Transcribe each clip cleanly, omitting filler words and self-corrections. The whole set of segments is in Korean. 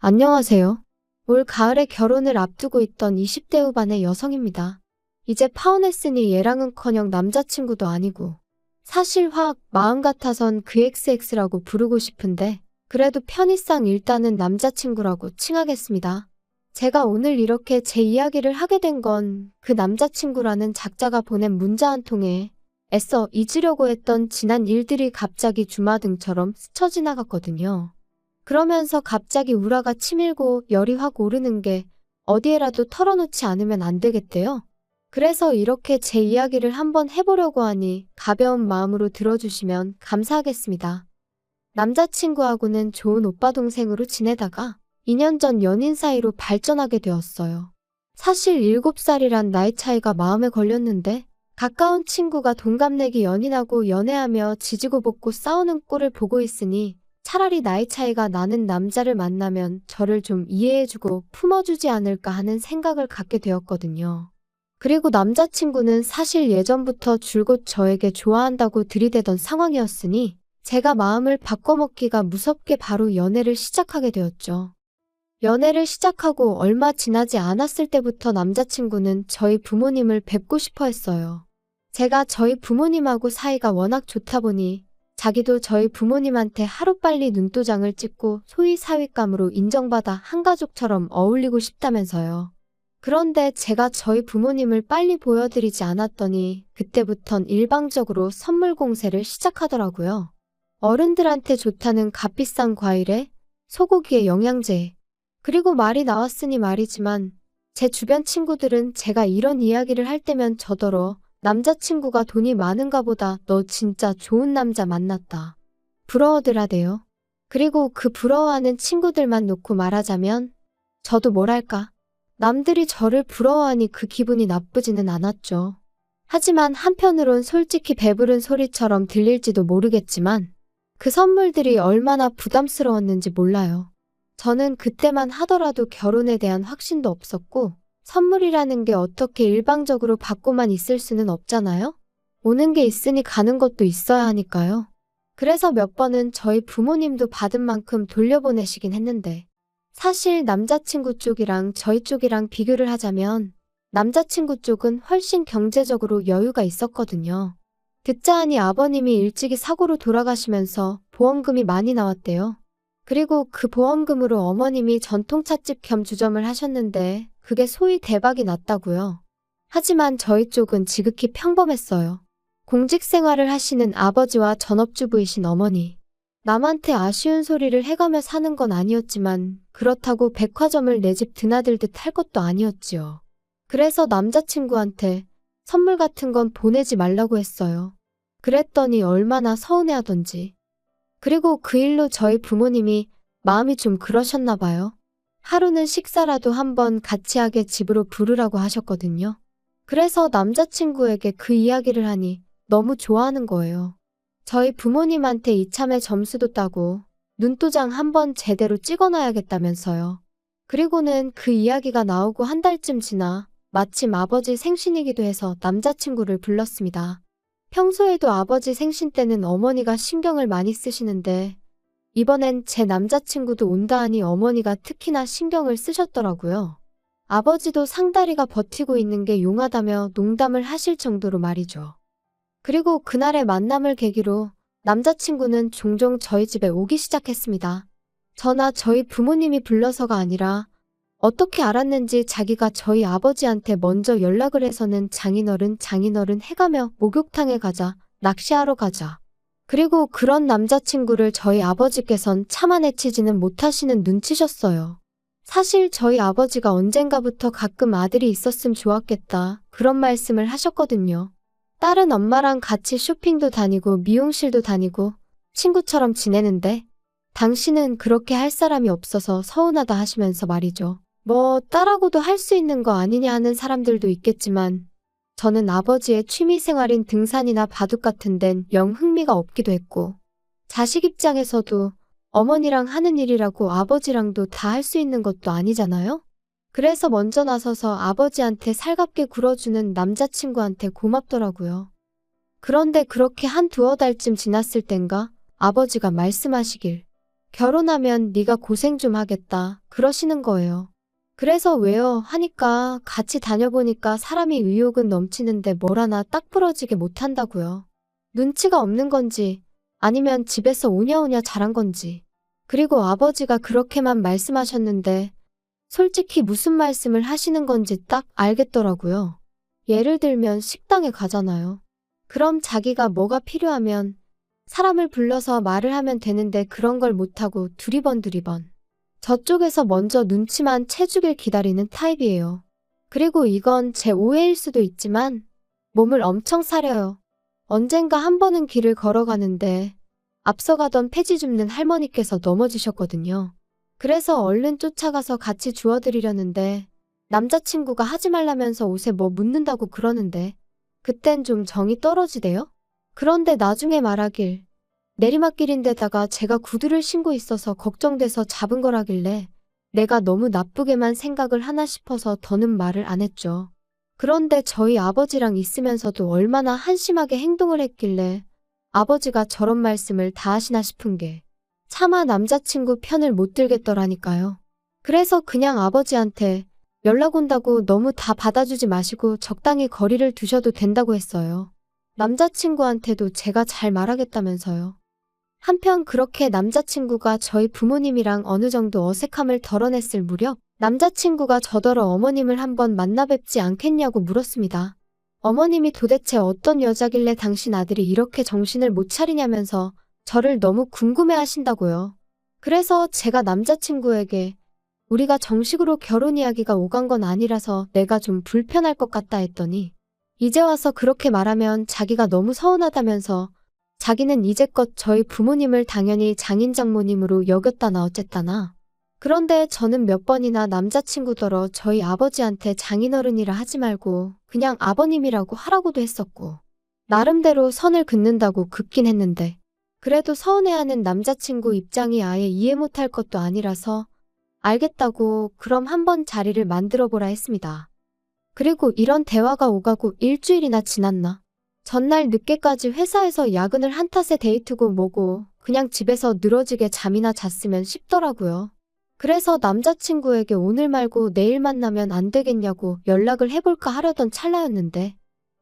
안녕하세요. 올 가을에 결혼을 앞두고 있던 20대 후반의 여성입니다. 이제 파혼했으니 얘랑은커녕 남자친구도 아니고 사실 확 마음 같아선 그 XX라고 부르고 싶은데 그래도 편의상 일단은 남자친구라고 칭하겠습니다. 제가 오늘 이렇게 제 이야기를 하게 된 건 그 남자친구라는 작자가 보낸 문자 한 통에 애써 잊으려고 했던 지난 일들이 갑자기 주마등처럼 스쳐 지나갔거든요. 그러면서 갑자기 우라가 치밀고 열이 확 오르는 게 어디에라도 털어놓지 않으면 안 되겠대요. 그래서 이렇게 제 이야기를 한번 해보려고 하니 가벼운 마음으로 들어주시면 감사하겠습니다. 남자친구하고는 좋은 오빠 동생으로 지내다가 2년 전 연인 사이로 발전하게 되었어요. 사실 7살이란 나이 차이가 마음에 걸렸는데 가까운 친구가 동갑내기 연인하고 연애하며 지지고 볶고 싸우는 꼴을 보고 있으니 차라리 나이 차이가 나는 남자를 만나면 저를 좀 이해해주고 품어주지 않을까 하는 생각을 갖게 되었거든요. 그리고 남자친구는 사실 예전부터 줄곧 저에게 좋아한다고 들이대던 상황이었으니 제가 마음을 바꿔먹기가 무섭게 바로 연애를 시작하게 되었죠. 연애를 시작하고 얼마 지나지 않았을 때부터 남자친구는 저희 부모님을 뵙고 싶어 했어요. 제가 저희 부모님하고 사이가 워낙 좋다 보니 자기도 저희 부모님한테 하루빨리 눈도장을 찍고 소위 사윗감으로 인정받아 한가족처럼 어울리고 싶다면서요. 그런데 제가 저희 부모님을 빨리 보여드리지 않았더니 그때부턴 일방적으로 선물 공세를 시작하더라고요. 어른들한테 좋다는 값비싼 과일에 소고기에 영양제. 그리고 말이 나왔으니 말이지만 제 주변 친구들은 제가 이런 이야기를 할 때면 저더러 남자친구가 돈이 많은가 보다 너 진짜 좋은 남자 만났다. 부러워들 하대요. 그리고 그 부러워하는 친구들만 놓고 말하자면 저도 뭐랄까. 남들이 저를 부러워하니 그 기분이 나쁘지는 않았죠. 하지만 한편으론 솔직히 배부른 소리처럼 들릴지도 모르겠지만 그 선물들이 얼마나 부담스러웠는지 몰라요. 저는 그때만 하더라도 결혼에 대한 확신도 없었고 선물이라는 게 어떻게 일방적으로 받고만 있을 수는 없잖아요? 오는 게 있으니 가는 것도 있어야 하니까요. 그래서 몇 번은 저희 부모님도 받은 만큼 돌려보내시긴 했는데 사실 남자친구 쪽이랑 저희 쪽이랑 비교를 하자면 남자친구 쪽은 훨씬 경제적으로 여유가 있었거든요. 듣자 하니 아버님이 일찍이 사고로 돌아가시면서 보험금이 많이 나왔대요. 그리고 그 보험금으로 어머님이 전통찻집 겸 주점을 하셨는데 그게 소위 대박이 났다고요. 하지만 저희 쪽은 지극히 평범했어요. 공직 생활을 하시는 아버지와 전업주부이신 어머니. 남한테 아쉬운 소리를 해가며 사는 건 아니었지만 그렇다고 백화점을 내 집 드나들듯 할 것도 아니었지요. 그래서 남자친구한테 선물 같은 건 보내지 말라고 했어요. 그랬더니 얼마나 서운해하던지. 그리고 그 일로 저희 부모님이 마음이 좀 그러셨나 봐요. 하루는 식사라도 한번 같이 하게 집으로 부르라고 하셨거든요. 그래서 남자친구에게 그 이야기를 하니 너무 좋아하는 거예요. 저희 부모님한테 이참에 점수도 따고 눈도장 한번 제대로 찍어놔야겠다면서요. 그리고는 그 이야기가 나오고 한 달쯤 지나 마침 아버지 생신이기도 해서 남자친구를 불렀습니다. 평소에도 아버지 생신 때는 어머니가 신경을 많이 쓰시는데 이번엔 제 남자친구도 온다 하니 어머니가 특히나 신경을 쓰셨더라고요. 아버지도 상다리가 버티고 있는 게 용하다며 농담을 하실 정도로 말이죠. 그리고 그날의 만남을 계기로 남자친구는 종종 저희 집에 오기 시작했습니다. 저나 저희 부모님이 불러서가 아니라 어떻게 알았는지 자기가 저희 아버지한테 먼저 연락을 해서는 장인어른 해가며 목욕탕에 가자, 낚시하러 가자. 그리고 그런 남자친구를 저희 아버지께선 참아내치지는 못하시는 눈치셨어요. 사실 저희 아버지가 언젠가부터 가끔 아들이 있었으면 좋았겠다 그런 말씀을 하셨거든요. 딸은 엄마랑 같이 쇼핑도 다니고 미용실도 다니고 친구처럼 지내는데 당신은 그렇게 할 사람이 없어서 서운하다 하시면서 말이죠. 뭐 딸하고도 할 수 있는 거 아니냐 하는 사람들도 있겠지만 저는 아버지의 취미생활인 등산이나 바둑 같은 데는 영 흥미가 없기도 했고 자식 입장에서도 어머니랑 하는 일이라고 아버지랑도 다 할 수 있는 것도 아니잖아요? 그래서 먼저 나서서 아버지한테 살갑게 굴어주는 남자친구한테 고맙더라고요. 그런데 그렇게 한 두어 달쯤 지났을 땐가 아버지가 말씀하시길 결혼하면 네가 고생 좀 하겠다. 그러시는 거예요. 그래서 왜요? 하니까 같이 다녀보니까 사람이 의욕은 넘치는데 뭘 하나 딱 부러지게 못한다고요. 눈치가 없는 건지 아니면 집에서 오냐오냐 자란 건지. 그리고 아버지가 그렇게만 말씀하셨는데 솔직히 무슨 말씀을 하시는 건지 딱 알겠더라고요. 예를 들면 식당에 가잖아요. 그럼 자기가 뭐가 필요하면 사람을 불러서 말을 하면 되는데 그런 걸 못하고 두리번 저쪽에서 먼저 눈치만 채주길 기다리는 타입이에요. 그리고 이건 제 오해일 수도 있지만 몸을 엄청 사려요. 언젠가 한 번은 길을 걸어가는데 앞서가던 폐지 줍는 할머니께서 넘어지셨거든요. 그래서 얼른 쫓아가서 같이 주워드리려는데 남자친구가 하지 말라면서 옷에 뭐 묻는다고 그러는데 그땐 좀 정이 떨어지대요? 그런데 나중에 말하길 내리막길인데다가 제가 구두를 신고 있어서 걱정돼서 잡은 거라길래 내가 너무 나쁘게만 생각을 하나 싶어서 더는 말을 안 했죠. 그런데 저희 아버지랑 있으면서도 얼마나 한심하게 행동을 했길래 아버지가 저런 말씀을 다 하시나 싶은 게 차마 남자친구 편을 못 들겠더라니까요. 그래서 그냥 아버지한테 연락 온다고 너무 다 받아주지 마시고 적당히 거리를 두셔도 된다고 했어요. 남자친구한테도 제가 잘 말하겠다면서요. 한편 그렇게 남자친구가 저희 부모님이랑 어느 정도 어색함을 덜어냈을 무렵 남자친구가 저더러 어머님을 한번 만나 뵙지 않겠냐고 물었습니다. 어머님이 도대체 어떤 여자길래 당신 아들이 이렇게 정신을 못 차리냐면서 저를 너무 궁금해 하신다고요. 그래서 제가 남자친구에게 우리가 정식으로 결혼 이야기가 오간 건 아니라서 내가 좀 불편할 것 같다 했더니 이제 와서 그렇게 말하면 자기가 너무 서운하다면서 자기는 이제껏 저희 부모님을 당연히 장인 장모님으로 여겼다나 어쨌다나. 그런데 저는 몇 번이나 남자친구더러 저희 아버지한테 장인어른이라 하지 말고 그냥 아버님이라고 하라고도 했었고 나름대로 선을 긋는다고 긋긴 했는데 그래도 서운해하는 남자친구 입장이 아예 이해 못할 것도 아니라서 알겠다고 그럼 한번 자리를 만들어보라 했습니다. 그리고 이런 대화가 오가고 일주일이나 지났나? 전날 늦게까지 회사에서 야근을 한 탓에 데이트고 뭐고 그냥 집에서 늘어지게 잠이나 잤으면 싶더라고요. 그래서 남자친구에게 오늘 말고 내일 만나면 안 되겠냐고 연락을 해볼까 하려던 찰나였는데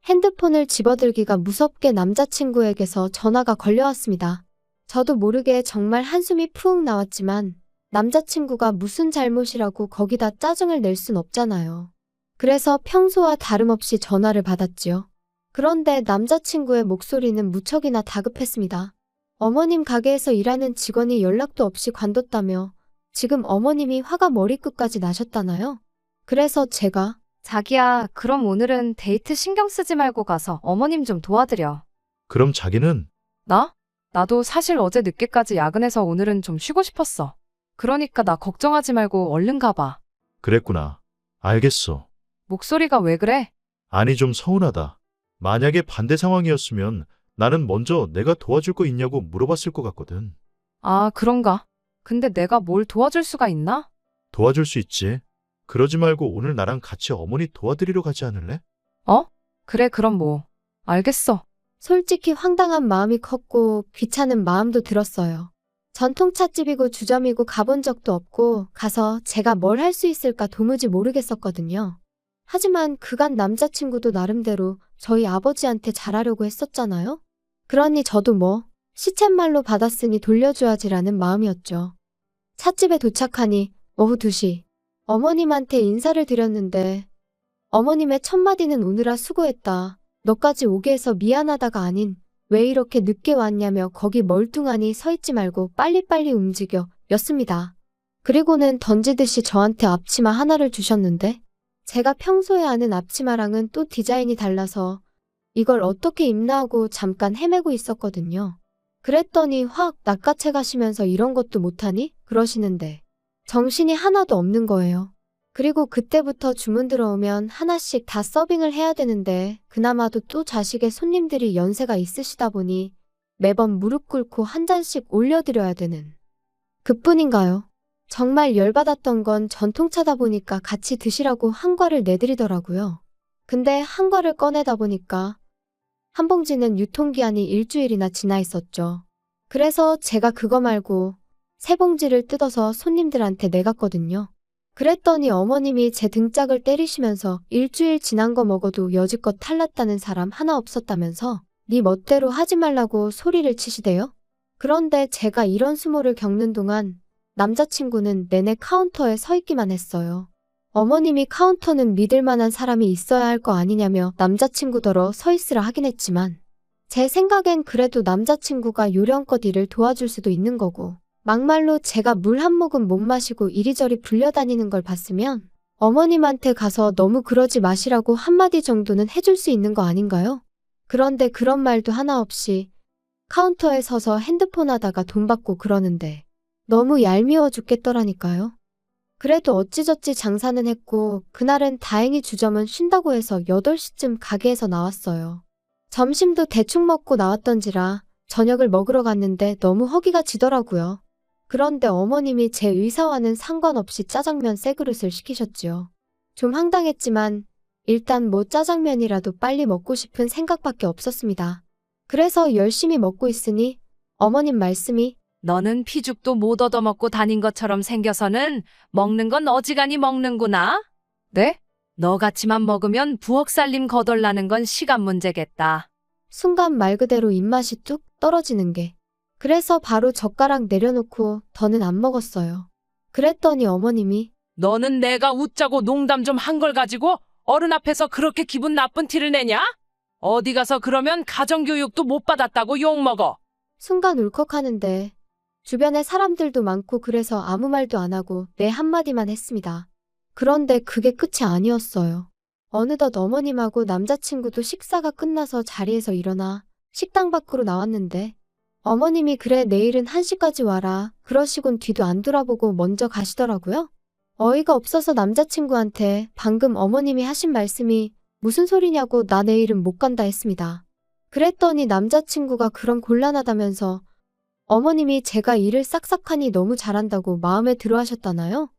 핸드폰을 집어들기가 무섭게 남자친구에게서 전화가 걸려왔습니다. 저도 모르게 정말 한숨이 푹 나왔지만 남자친구가 무슨 잘못이라고 거기다 짜증을 낼 순 없잖아요. 그래서 평소와 다름없이 전화를 받았지요. 그런데 남자친구의 목소리는 무척이나 다급했습니다. 어머님 가게에서 일하는 직원이 연락도 없이 관뒀다며 지금 어머님이 화가 머리끝까지 나셨다나요? 그래서 제가 자기야, 그럼 오늘은 데이트 신경 쓰지 말고 가서 어머님 좀 도와드려. 그럼 자기는 나? 나도 사실 어제 늦게까지 야근해서 오늘은 좀 쉬고 싶었어. 그러니까 나 걱정하지 말고 얼른 가봐. 그랬구나. 알겠어. 목소리가 왜 그래? 아니 좀 서운하다. 만약에 반대 상황이었으면 나는 먼저 내가 도와줄 거 있냐고 물어봤을 것 같거든. 아, 그런가? 근데 내가 뭘 도와줄 수가 있나? 도와줄 수 있지. 그러지 말고 오늘 나랑 같이 어머니 도와드리러 가지 않을래? 그래, 그럼 뭐. 알겠어. 솔직히 황당한 마음이 컸고 귀찮은 마음도 들었어요. 전통찻집이고 주점이고 가본 적도 없고 가서 제가 뭘 할 수 있을까 도무지 모르겠었거든요. 하지만 그간 남자친구도 나름대로 저희 아버지한테 잘하려고 했었잖아요. 그러니 저도 뭐 시쳇말로 받았으니 돌려줘야지라는 마음이었죠. 찻집에 도착하니 오후 2시 어머님한테 인사를 드렸는데 어머님의 첫마디는 오느라 수고했다. 너까지 오게 해서 미안하다가 아닌 왜 이렇게 늦게 왔냐며 거기 멀뚱하니 서 있지 말고 빨리빨리 움직여 였습니다. 그리고는 던지듯이 저한테 앞치마 하나를 주셨는데 제가 평소에 아는 앞치마랑은 또 디자인이 달라서 이걸 어떻게 입나 하고 잠깐 헤매고 있었거든요. 그랬더니 확 낚아채 가시면서 이런 것도 못하니? 그러시는데 정신이 하나도 없는 거예요. 그리고 그때부터 주문 들어오면 하나씩 다 서빙을 해야 되는데 그나마도 또 자식의 손님들이 연세가 있으시다 보니 매번 무릎 꿇고 한 잔씩 올려드려야 되는 그뿐인가요? 정말 열받았던 건 전통차다 보니까 같이 드시라고 한 과를 내드리더라고요. 근데 한 과를 꺼내다 보니까 한 봉지는 유통기한이 일주일이나 지나 있었죠. 그래서 제가 그거 말고 세 봉지를 뜯어서 손님들한테 내갔거든요. 그랬더니 어머님이 제 등짝을 때리시면서 일주일 지난 거 먹어도 여지껏 탈났다는 사람 하나 없었다면서 네 멋대로 하지 말라고 소리를 치시대요. 그런데 제가 이런 수모를 겪는 동안 남자친구는 내내 카운터에 서 있기만 했어요. 어머님이 카운터는 믿을 만한 사람이 있어야 할 거 아니냐며 남자친구더러 서 있으라 하긴 했지만 제 생각엔 그래도 남자친구가 요령껏 일을 도와줄 수도 있는 거고 막말로 제가 물 한 모금 못 마시고 이리저리 불려다니는 걸 봤으면 어머님한테 가서 너무 그러지 마시라고 한마디 정도는 해줄 수 있는 거 아닌가요? 그런데 그런 말도 하나 없이 카운터에 서서 핸드폰 하다가 돈 받고 그러는데 너무 얄미워 죽겠더라니까요. 그래도 어찌저찌 장사는 했고 그날은 다행히 주점은 쉰다고 해서 8시쯤 가게에서 나왔어요. 점심도 대충 먹고 나왔던지라 저녁을 먹으러 갔는데 너무 허기가 지더라고요. 그런데 어머님이 제 의사와는 상관없이 짜장면 세 그릇을 시키셨지요. 좀 황당했지만 일단 뭐 짜장면이라도 빨리 먹고 싶은 생각밖에 없었습니다. 그래서 열심히 먹고 있으니 어머님 말씀이 너는 피죽도 못 얻어먹고 다닌 것처럼 생겨서는 먹는 건 어지간히 먹는구나. 네? 너같이만 먹으면 부엌 살림 거덜나는 건 시간 문제겠다. 순간 말 그대로 입맛이 뚝 떨어지는 게. 그래서 바로 젓가락 내려놓고 더는 안 먹었어요. 그랬더니 어머님이 너는 내가 웃자고 농담 좀 한 걸 가지고 어른 앞에서 그렇게 기분 나쁜 티를 내냐? 어디 가서 그러면 가정교육도 못 받았다고 욕먹어. 순간 울컥하는데 주변에 사람들도 많고 그래서 아무 말도 안 하고 네 한마디만 했습니다. 그런데 그게 끝이 아니었어요. 어느덧 어머님하고 남자친구도 식사가 끝나서 자리에서 일어나 식당 밖으로 나왔는데 어머님이 그래 내일은 1시까지 와라 그러시곤 뒤도 안 돌아보고 먼저 가시더라고요. 어이가 없어서 남자친구한테 방금 어머님이 하신 말씀이 무슨 소리냐고 나 내일은 못 간다 했습니다. 그랬더니 남자친구가 그럼 곤란하다면서 어머님이 제가 일을 싹싹하니 너무 잘한다고 마음에 들어 하셨다나요?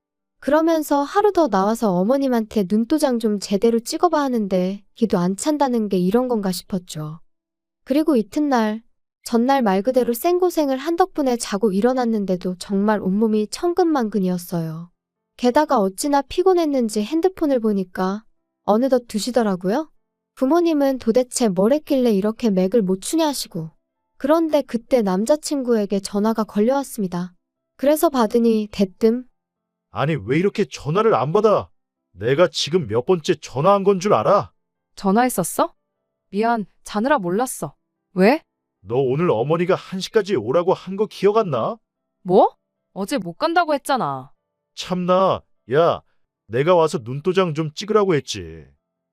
그러면서 하루 더 나와서 어머님한테 눈도장 좀 제대로 찍어봐 하는데 기도 안 찬다는 게 이런 건가 싶었죠. 그리고 이튿날 전날 말 그대로 생고생을 한 덕분에 자고 일어났는데도 정말 온몸이 천근만근이었어요. 게다가 어찌나 피곤했는지 핸드폰을 보니까 어느덧 2시더라고요. 부모님은 도대체 뭘 했길래 이렇게 맥을 못 추냐 하시고 그런데 그때 남자친구에게 전화가 걸려왔습니다. 그래서 받으니 대뜸 아니, 왜 이렇게 전화를 안 받아? 내가 지금 몇 번째 전화한 건 줄 알아? 전화했었어? 미안, 자느라 몰랐어. 왜? 너 오늘 어머니가 1시까지 오라고 한 거 기억 안 나? 뭐? 어제 못 간다고 했잖아. 참나, 야, 내가 와서 눈도장 좀 찍으라고 했지.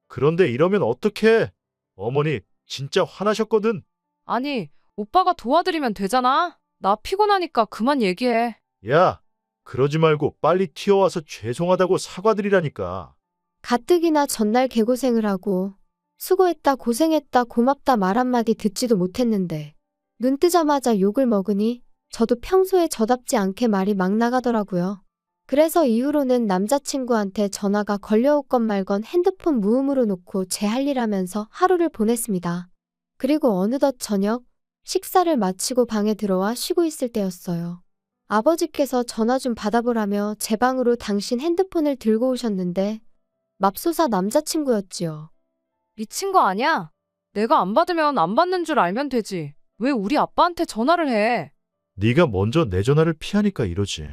그런데 이러면 어떡해? 어머니 진짜 화나셨거든. 아니, 오빠가 도와드리면 되잖아. 나 피곤하니까 그만 얘기해. 야, 그러지 말고 빨리 튀어와서 죄송하다고 사과드리라니까. 가뜩이나 전날 개고생을 하고 수고했다 고생했다 고맙다 말 한마디 듣지도 못했는데 눈 뜨자마자 욕을 먹으니 저도 평소에 저답지 않게 말이 막 나가더라고요. 그래서 이후로는 남자친구한테 전화가 걸려오건 말건 핸드폰 무음으로 놓고 제 할 일 하면서 하루를 보냈습니다. 그리고 어느덧 저녁 식사를 마치고 방에 들어와 쉬고 있을 때였어요. 아버지께서 전화 좀 받아보라며 제 방으로 당신 핸드폰을 들고 오셨는데 맙소사 남자친구였지요. 미친 거 아니야? 내가 안 받으면 안 받는 줄 알면 되지. 왜 우리 아빠한테 전화를 해? 네가 먼저 내 전화를 피하니까 이러지.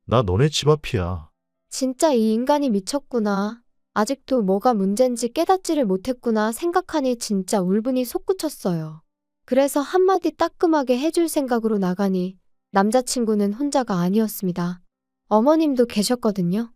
나 너네 집 앞이야. 진짜 이 인간이 미쳤구나. 아직도 뭐가 문제인지 깨닫지를 못했구나 생각하니 진짜 울분이 솟구쳤어요. 그래서 한마디 따끔하게 해줄 생각으로 나가니 남자친구는 혼자가 아니었습니다. 어머님도 계셨거든요.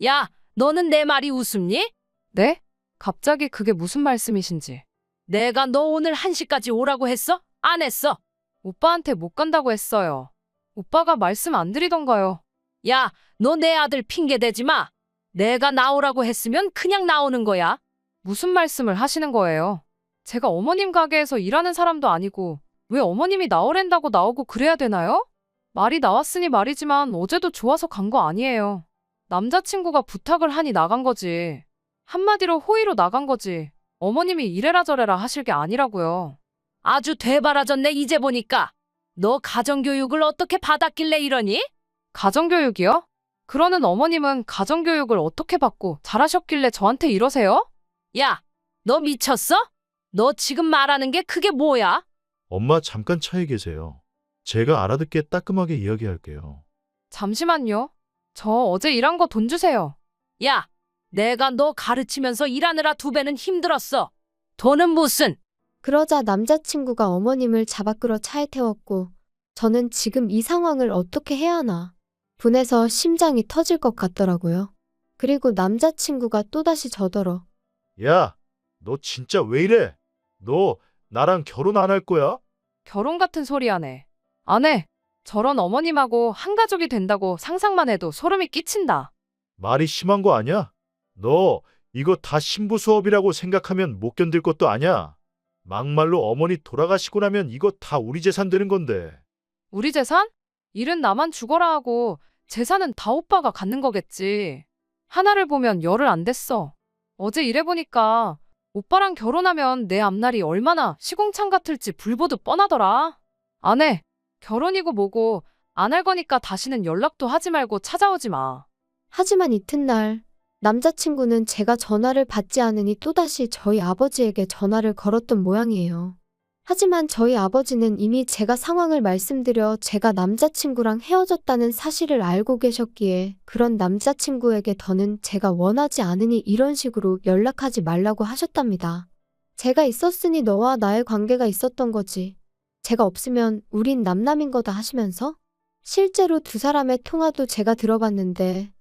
야, 너는 내 말이 웃음니? 네? 갑자기 그게 무슨 말씀이신지. 내가 너 오늘 1시까지 오라고 했어? 안 했어? 오빠한테 못 간다고 했어요. 오빠가 말씀 안 드리던가요. 야, 너 내 아들 핑계 대지 마. 내가 나오라고 했으면 그냥 나오는 거야. 무슨 말씀을 하시는 거예요? 제가 어머님 가게에서 일하는 사람도 아니고 왜 어머님이 나오랜다고 나오고 그래야 되나요? 말이 나왔으니 말이지만 어제도 좋아서 간 거 아니에요. 남자친구가 부탁을 하니 나간 거지. 한마디로 호의로 나간 거지. 어머님이 이래라 저래라 하실 게 아니라고요. 아주 되바라졌네 이제 보니까. 너 가정교육을 어떻게 받았길래 이러니? 가정교육이요? 그러는 어머님은 가정교육을 어떻게 받고 잘하셨길래 저한테 이러세요? 야, 너 미쳤어? 너 지금 말하는 게 그게 뭐야? 엄마 잠깐 차에 계세요. 제가 알아듣게 따끔하게 이야기할게요. 잠시만요. 저 어제 일한 거 돈 주세요. 야, 내가 너 가르치면서 일하느라 2배는 힘들었어. 돈은 무슨? 그러자 남자친구가 어머님을 잡아 끌어 차에 태웠고 저는 지금 이 상황을 어떻게 해야 하나 분해서 심장이 터질 것 같더라고요. 그리고 남자친구가 또다시 저더러 야, 너 진짜 왜 이래? 너 나랑 결혼 안 할 거야? 결혼 같은 소리 하네. 안 해. 저런 어머님하고 한 가족이 된다고 상상만 해도 소름이 끼친다. 말이 심한 거 아니야? 너 이거 다 신부 수업이라고 생각하면 못 견딜 것도 아니야. 막말로 어머니 돌아가시고 나면 이거 다 우리 재산 되는 건데. 우리 재산? 일은 나만 죽어라 하고 재산은 다 오빠가 갖는 거겠지. 하나를 보면 열을 안 댔어. 어제 일해보니까 오빠랑 결혼하면 내 앞날이 얼마나 시궁창 같을지 불보듯 뻔하더라. 안 해. 결혼이고 뭐고 안 할 거니까 다시는 연락도 하지 말고 찾아오지 마. 하지만 이튿날 남자친구는 제가 전화를 받지 않으니 또다시 저희 아버지에게 전화를 걸었던 모양이에요. 하지만 저희 아버지는 이미 제가 상황을 말씀드려 제가 남자친구랑 헤어졌다는 사실을 알고 계셨기에 그런 남자친구에게 더는 제가 원하지 않으니 이런 식으로 연락하지 말라고 하셨답니다. 제가 있었으니 너와 나의 관계가 있었던 거지. 제가 없으면 우린 남남인 거다 하시면서 실제로 두 사람의 통화도 제가 들어봤는데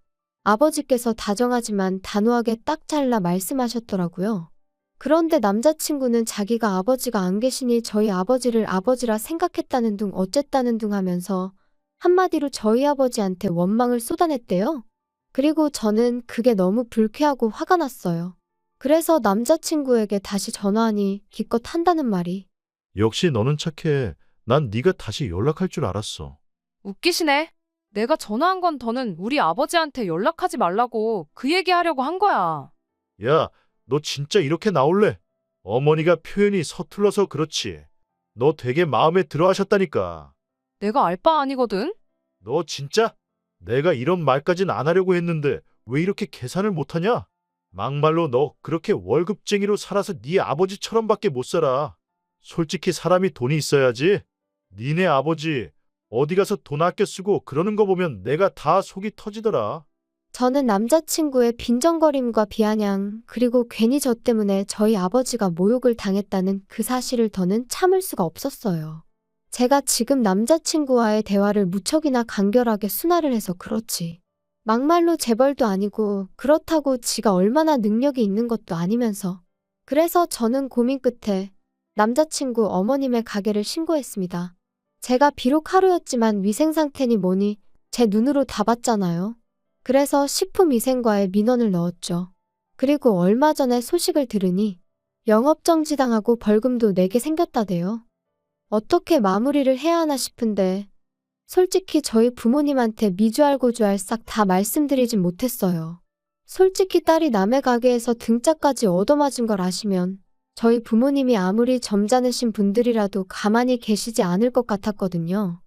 아버지께서 다정하지만 단호하게 딱 잘라 말씀하셨더라고요. 그런데 남자친구는 자기가 아버지가 안 계시니 저희 아버지를 아버지라 생각했다는 둥 어쨌다는 둥 하면서 한마디로 저희 아버지한테 원망을 쏟아냈대요. 그리고 저는 그게 너무 불쾌하고 화가 났어요. 그래서 남자친구에게 다시 전화하니 기껏 한다는 말이 역시 너는 착해. 난 네가 다시 연락할 줄 알았어. 웃기시네. 내가 전화한 건 더는 우리 아버지한테 연락하지 말라고 그 얘기하려고 한 거야. 야, 너 진짜 이렇게 나올래? 어머니가 표현이 서툴러서 그렇지. 너 되게 마음에 들어 하셨다니까. 내가 알 바 아니거든? 너 진짜? 내가 이런 말까진 안 하려고 했는데 왜 이렇게 계산을 못하냐? 막말로 너 그렇게 월급쟁이로 살아서 네 아버지처럼밖에 못 살아. 솔직히 사람이 돈이 있어야지. 니네 아버지 어디 가서 돈 아껴 쓰고 그러는 거 보면 내가 다 속이 터지더라. 저는 남자친구의 빈정거림과 비아냥 그리고 괜히 저 때문에 저희 아버지가 모욕을 당했다는 그 사실을 더는 참을 수가 없었어요. 제가 지금 남자친구와의 대화를 무척이나 간결하게 순화를 해서 그렇지. 막말로 재벌도 아니고 그렇다고 지가 얼마나 능력이 있는 것도 아니면서. 그래서 저는 고민 끝에 남자친구 어머님의 가게를 신고했습니다. 제가 비록 하루였지만 위생 상태니 뭐니 제 눈으로 다 봤잖아요. 그래서 식품위생과에 민원을 넣었죠. 그리고 얼마 전에 소식을 들으니 영업정지당하고 벌금도 내게 생겼다대요. 어떻게 마무리를 해야 하나 싶은데 솔직히 저희 부모님한테 미주알고주알 싹 다 말씀드리진 못했어요. 솔직히 딸이 남의 가게에서 등짝까지 얻어맞은 걸 아시면 저희 부모님이 아무리 점잖으신 분들이라도 가만히 계시지 않을 것 같았거든요.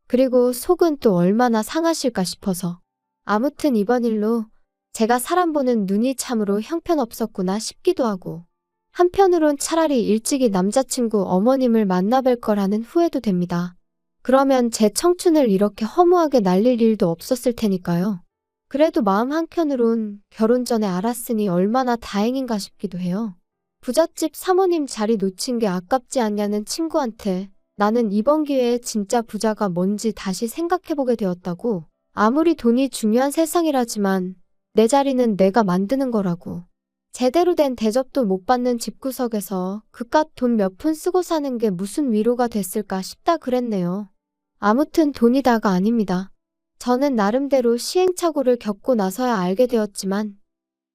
그리고 속은 또 얼마나 상하실까 싶어서. 아무튼 이번 일로 제가 사람 보는 눈이 참으로 형편없었구나 싶기도 하고 한편으론 차라리 일찍이 남자친구 어머님을 만나뵐 거라는 후회도 됩니다. 그러면 제 청춘을 이렇게 허무하게 날릴 일도 없었을 테니까요. 그래도 마음 한켠으론 결혼 전에 알았으니 얼마나 다행인가 싶기도 해요. 부잣집 사모님 자리 놓친 게 아깝지 않냐는 친구한테 나는 이번 기회에 진짜 부자가 뭔지 다시 생각해보게 되었다고. 아무리 돈이 중요한 세상이라지만 내 자리는 내가 만드는 거라고. 제대로 된 대접도 못 받는 집구석에서 그깟 돈 몇 푼 쓰고 사는 게 무슨 위로가 됐을까 싶다 그랬네요. 아무튼 돈이 다가 아닙니다. 저는 나름대로 시행착오를 겪고 나서야 알게 되었지만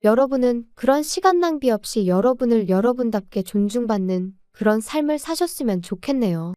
여러분은 그런 시간 낭비 없이 여러분을 여러분답게 존중받는 그런 삶을 사셨으면 좋겠네요.